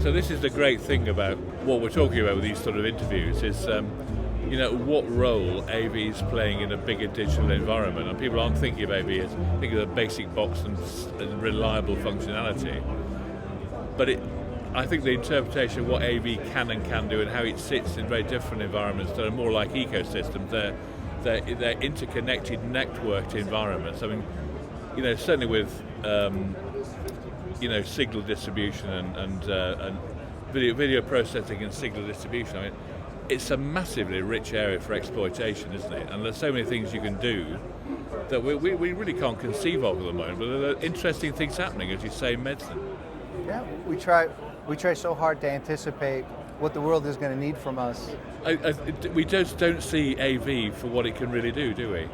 So this is the great thing about what we're talking about with these sort of interviews is, what role AV is playing in a bigger digital environment. And people aren't thinking of AV as thinking of the basic box and reliable functionality. But I think the interpretation of what AV can and can do and how it sits in very different environments that are more like ecosystems, they're interconnected, networked environments. I mean, certainly with signal distribution and video processing and signal distribution. I mean, it's a massively rich area for exploitation, isn't it? And there's so many things you can do that we really can't conceive of at the moment. But there are interesting things happening, as you say, in medicine. Yeah, we try so hard to anticipate what the world is going to need from us. We just don't see AV for what it can really do we?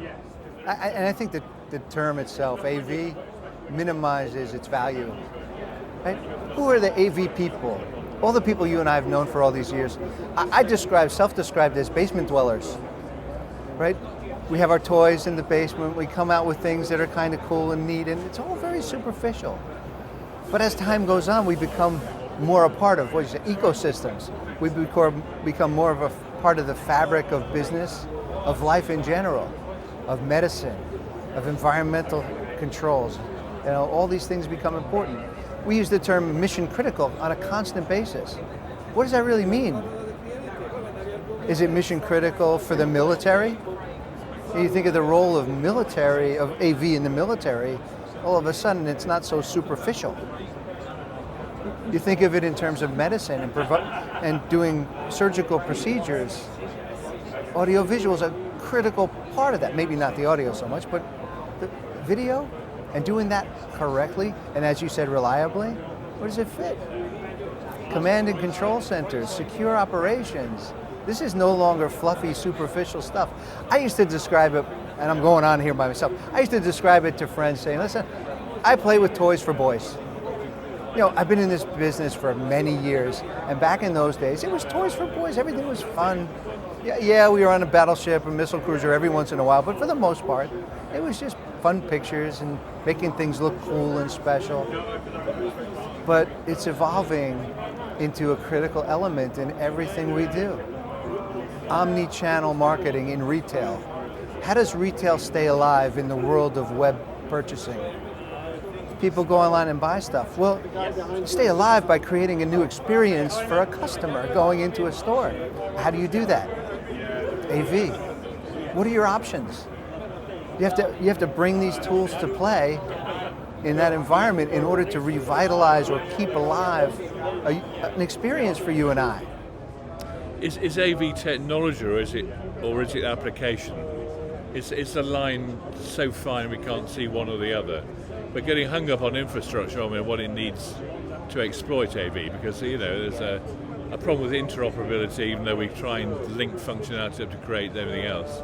And I think that the term itself, AV, minimizes its value. Right? Who are the AV people? All the people you and I have known for all these years, I self-described as basement dwellers, right? We have our toys in the basement, we come out with things that are kind of cool and neat, and it's all very superficial. But as time goes on, we become more a part of ecosystems. We become more of a part of the fabric of business, of life in general, of medicine, of environmental controls. All these things become important. We use the term mission critical on a constant basis. What does that really mean? Is it mission critical for the military? You think of the role of AV in the military, all of a sudden it's not so superficial. You think of it in terms of medicine and doing surgical procedures. Audiovisual is a critical part of that. Maybe not the audio so much, but the video and doing that correctly, and as you said, reliably, where does it fit? Command and control centers, secure operations. This is no longer fluffy, superficial stuff. I used to describe it, and I'm going on here by myself, I used to describe it to friends saying, listen, I play with toys for boys. I've been in this business for many years, and back in those days, it was toys for boys. Everything was fun. Yeah, we were on a battleship, a missile cruiser every once in a while, but for the most part, it was just fun pictures and making things look cool and special. But it's evolving into a critical element in everything we do. Omni-channel marketing in retail. How does retail stay alive in the world of web purchasing? People go online and buy stuff. Well, stay alive by creating a new experience for a customer going into a store. How do you do that? AV. What are your options? You have to bring these tools to play in that environment in order to revitalize or keep alive an experience for you and I. Is AV technology or is it application? Is the line so fine we can't see one or the other? We're getting hung up on infrastructure, what it needs to exploit AV, because there's a problem with interoperability, even though we try and link functionality up to create everything else.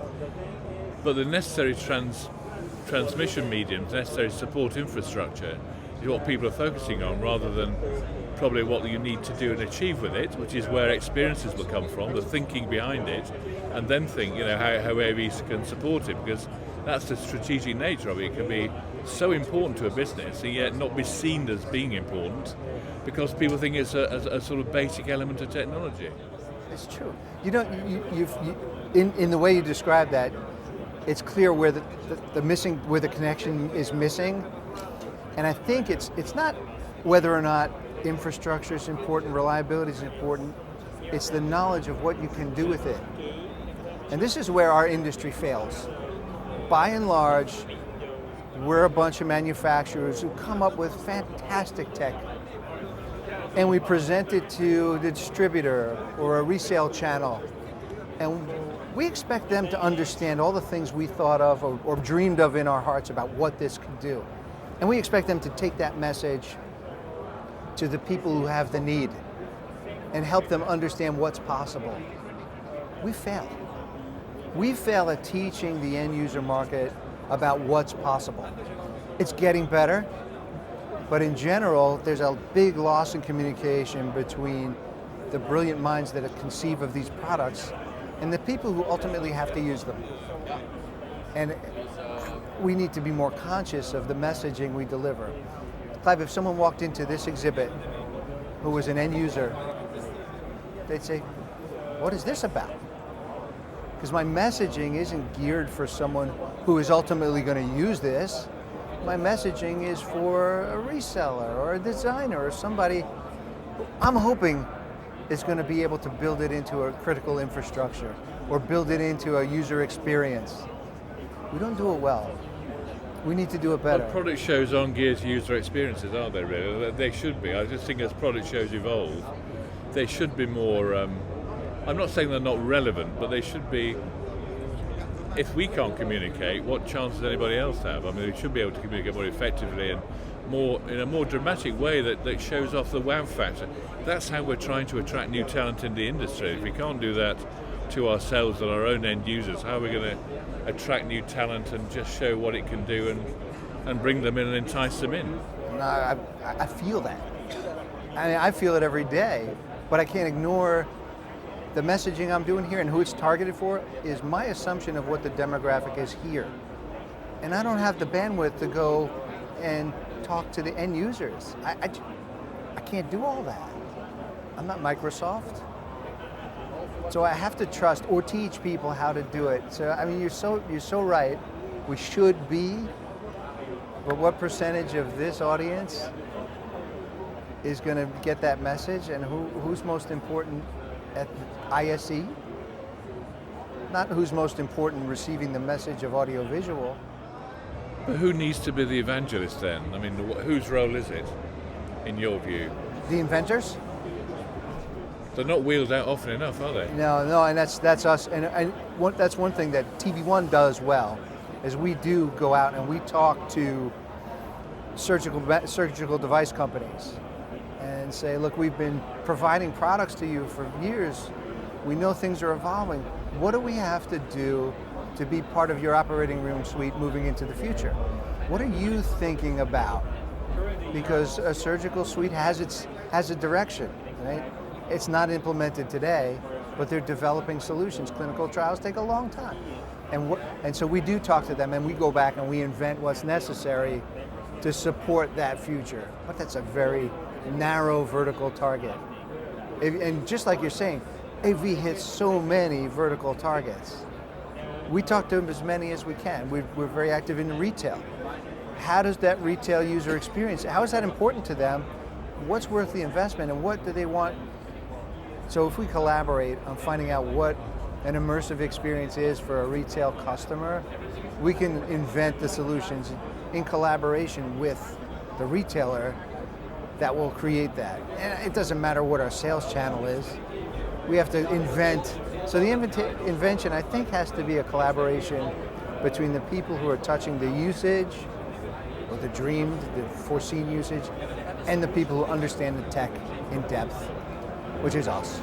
But the necessary transmission mediums, necessary support infrastructure is what people are focusing on, rather than probably what you need to do and achieve with it, which is where experiences will come from, the thinking behind it, and then think, how AVs can support it, because that's the strategic nature of it. It can be so important to a business and yet not be seen as being important because people think it's a sort of basic element of technology. It's true. In the way you describe that, it's clear where where the connection is missing, and I think it's not whether or not infrastructure is important, reliability is important. It's the knowledge of what you can do with it, and this is where our industry fails. By and large, we're a bunch of manufacturers who come up with fantastic tech, and we present it to the distributor or a resale channel, and we expect them to understand all the things we thought of or dreamed of in our hearts about what this could do. And we expect them to take that message to the people who have the need and help them understand what's possible. We fail. We fail at teaching the end user market about what's possible. It's getting better, but in general, there's a big loss in communication between the brilliant minds that conceive of these products and the people who ultimately have to use them. And we need to be more conscious of the messaging we deliver. Clive, if someone walked into this exhibit who was an end user, they'd say, what is this about? Because my messaging isn't geared for someone who is ultimately going to use this. My messaging is for a reseller or a designer or somebody who I'm hoping is going to be able to build it into a critical infrastructure or build it into a user experience. We don't do it well. We need to do it better. Well, product shows aren't geared to user experiences, are they really? They should be. I just think as product shows evolve, they should be more, I'm not saying they're not relevant, but they should be, if we can't communicate, what chance does anybody else have? I mean, we should be able to communicate more effectively and in a more dramatic way that shows off the wow factor. That's how we're trying to attract new talent in the industry. If we can't do that to ourselves and our own end users, how are we going to attract new talent and just show what it can do and bring them in and entice them in? I feel that. I mean, I feel it every day, but I can't ignore the messaging I'm doing here and who it's targeted for is my assumption of what the demographic is here. And I don't have the bandwidth to go and talk to the end users. I can't do all that. I'm not Microsoft. So I have to trust or teach people how to do it. So I mean, you're so right. We should be, but what percentage of this audience is going to get that message, and who's most important at ISE? Not who's most important receiving the message of audiovisual. But who needs to be the evangelist then? I mean, whose role is it, in your view? The inventors? They're not wheeled out often enough, are they? No, and that's us. And that's one thing that tvONE does well, is we do go out and we talk to surgical device companies and say, look, we've been providing products to you for years. We know things are evolving. What do we have to do to be part of your operating room suite moving into the future? What are you thinking about? Because a surgical suite has a direction, right? It's not implemented today, but they're developing solutions. Clinical trials take a long time. And so we do talk to them and we go back and we invent what's necessary to support that future. But that's a very narrow vertical target. And just like you're saying, AV hits so many vertical targets. We talk to them as many as we can. We're very active in retail. How does that retail user experience, how is that important to them? What's worth the investment and what do they want? So if we collaborate on finding out what an immersive experience is for a retail customer, we can invent the solutions in collaboration with the retailer that will create that. And it doesn't matter what our sales channel is. We have to invent. So the invention, I think, has to be a collaboration between the people who are touching the usage, or the dreamed, the foreseen usage, and the people who understand the tech in depth, which is us.